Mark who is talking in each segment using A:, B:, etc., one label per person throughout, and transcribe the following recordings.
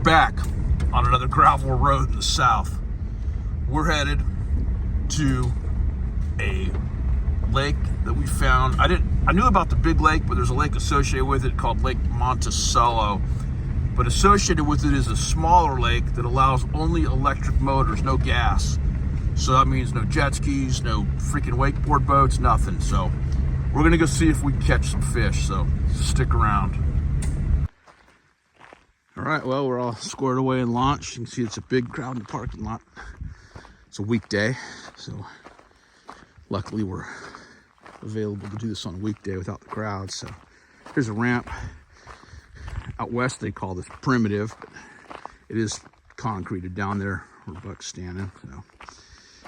A: back on another gravel road in the south. We're headed to a lake that we found. I knew about the big lake, but there's a lake associated with it called Lake Monticello. But associated with it is a smaller lake that allows only electric motors, no gas. So that means no jet skis, no freaking wakeboard boats, nothing. So we're gonna go see if we can catch some fish, so stick around. All right, well, we're all squared away and launched. You can see it's a big crowd in the parking lot. It's a weekday, so luckily we're available to do this on a weekday without the crowd. So here's a ramp. Out west they call this primitive, but it is concreted down there where Buck's standing. So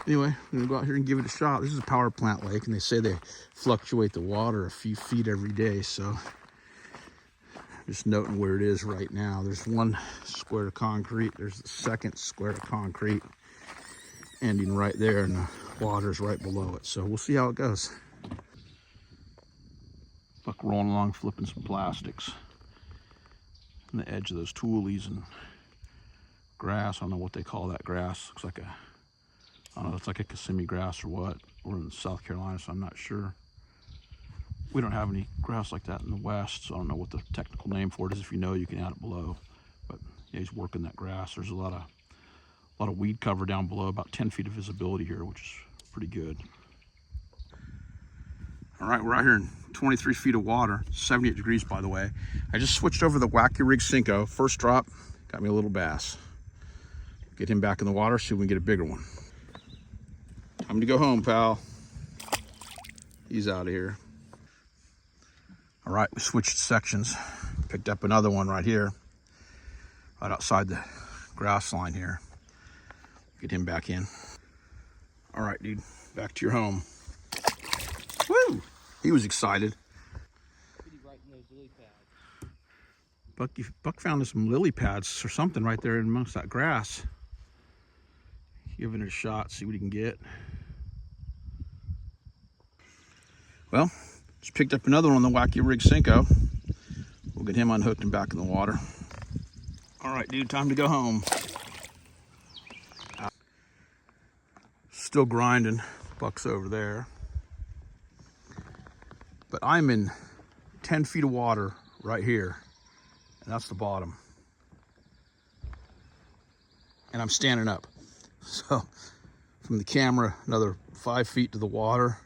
A: anyway, we're gonna go out here and give it a shot. This is a power plant lake, and they say they fluctuate the water a few feet every day. So just noting where it is right now. There's one square of concrete. There's the second square of concrete ending right there, and the water's right below it. So we'll see how it goes. Buck rolling along, flipping some plastics on the edge of those toolies and grass. I don't know what they call that grass. Looks like I don't know, it's like a Kissimmee grass or what. We're in South Carolina, so I'm not sure. We don't have any grass like that in the West, so I don't know what the technical name for it is. If you know, you can add it below. But yeah, he's working that grass. There's a lot of weed cover down below, about 10 feet of visibility here, which is pretty good. All right, we're out here in 23 feet of water, 78 degrees, by the way. I just switched over the Wacky Rig Cinco. First drop, got me a little bass. Get him back in the water, see if we can get a bigger one. Time to go home, pal. He's out of here. All right, we switched sections. Picked up another one right here, right outside the grass line here. Get him back in. All right, dude, back to your home. Woo! He was excited. Buck found some lily pads or something right there amongst that grass. Giving it a shot, see what he can get. Well, just picked up another one on the Wacky Rig Cinco. We'll get him unhooked and back in the water. All right, dude, time to go home. Still grinding. Buck's over there. But I'm in 10 feet of water right here, and that's the bottom. And I'm standing up. So from the camera, another 5 feet to the water.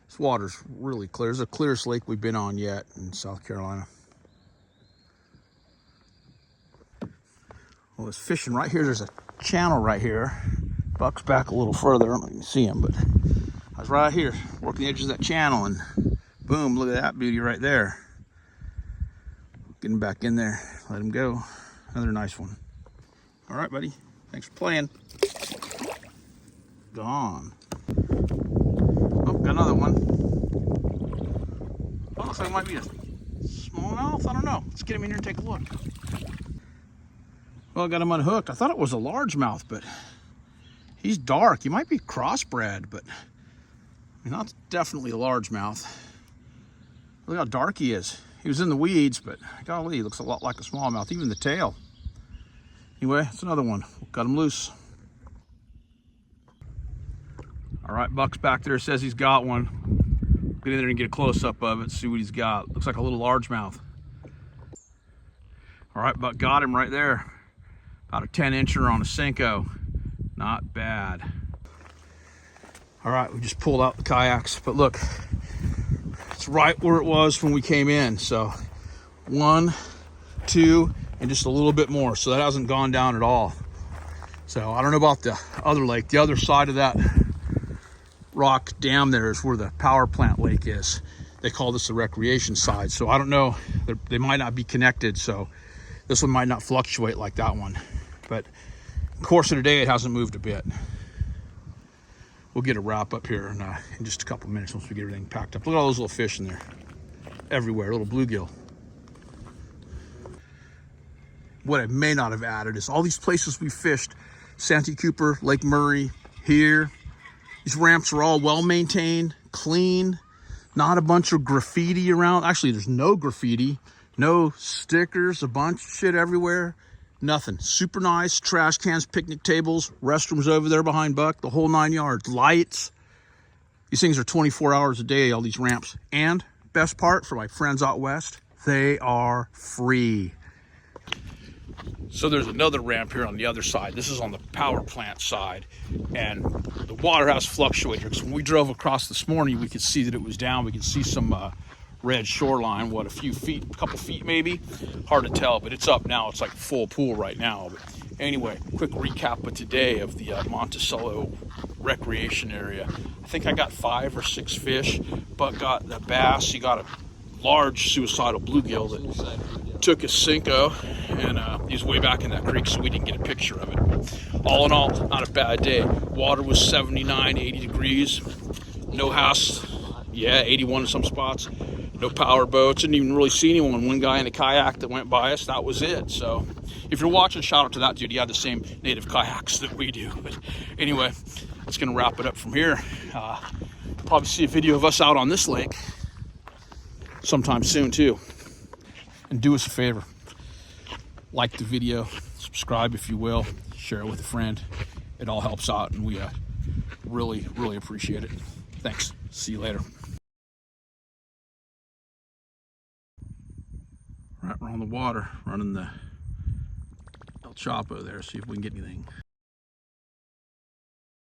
A: This water's really clear. It's the clearest lake we've been on yet in South Carolina. Well, there's fishing right here. There's a channel right here. Buck's back a little further. I don't know if you can see him, but I was right here working the edges of that channel, and boom, look at that beauty right there. Getting back in there, let him go. Another nice one. All right, buddy. Thanks for playing. Gone. Oh, got another one. Oh, looks like it might be a smallmouth. I don't know. Let's get him in here and take a look. Well, I got him unhooked. I thought it was a largemouth, but he's dark. He might be crossbred, but I mean, that's definitely a largemouth. Look how dark he is. He was in the weeds, but golly, he looks a lot like a smallmouth, even the tail. Anyway, it's another one. We'll cut him loose. All right, Buck's back there, says he's got one. Get in there and get a close-up of it, see what he's got. Looks like a little largemouth. All right, Buck got him right there. About a 10-incher on a Cinco. Not bad. All right, we just pulled out the kayaks, but look, it's right where it was when we came in. So 1, 2, and just a little bit more. So that hasn't gone down at all. So I don't know about the other lake. The other side of that rock dam there is where the power plant lake is. They call this the recreation side. So I don't know, they might not be connected. So this one might not fluctuate like that one. But in the course of the day, it hasn't moved a bit. We'll get a wrap up here in just a couple minutes once we get everything packed up. Look at all those little fish in there. Everywhere, little bluegill. What I may not have added is all these places we fished, Santee Cooper, Lake Murray, here. These ramps are all well maintained, clean, not a bunch of graffiti around. Actually, there's no graffiti, no stickers, a bunch of shit everywhere. Nothing. Super nice. Trash cans, picnic tables, restrooms over there behind Buck, the whole 9 yards. Lights. These things are 24 hours a day, all these ramps. And best part for my friends out west, they are free. So there's another ramp here on the other side. This is on the power plant side. And the water has fluctuated. Because when we drove across this morning, we could see that it was down. We could see some red shoreline, what, a few feet, a couple feet maybe? Hard to tell, but it's up now. It's like a full pool right now. But anyway, quick recap of today of the Monticello recreation area. I think I got 5 or 6 fish, but got the bass. He got a large suicidal bluegill that took a Cinco, and he's way back in that creek, so we didn't get a picture of it. All in all, not a bad day. Water was 79, 80 degrees. No house, yeah, 81 in some spots. No power boats. Didn't even really see anyone. One guy in a kayak that went by us, that was it. So if you're watching, shout out to that dude. He had the same native kayaks that we do. But anyway, that's going to wrap it up from here. Probably see a video of us out on this lake sometime soon too. And do us a favor, like the video, subscribe if you will, share it with a friend. It all helps out, and we really, really appreciate it. Thanks. See you later. Right, we're on the water, running the El Chapo there, see if we can get anything.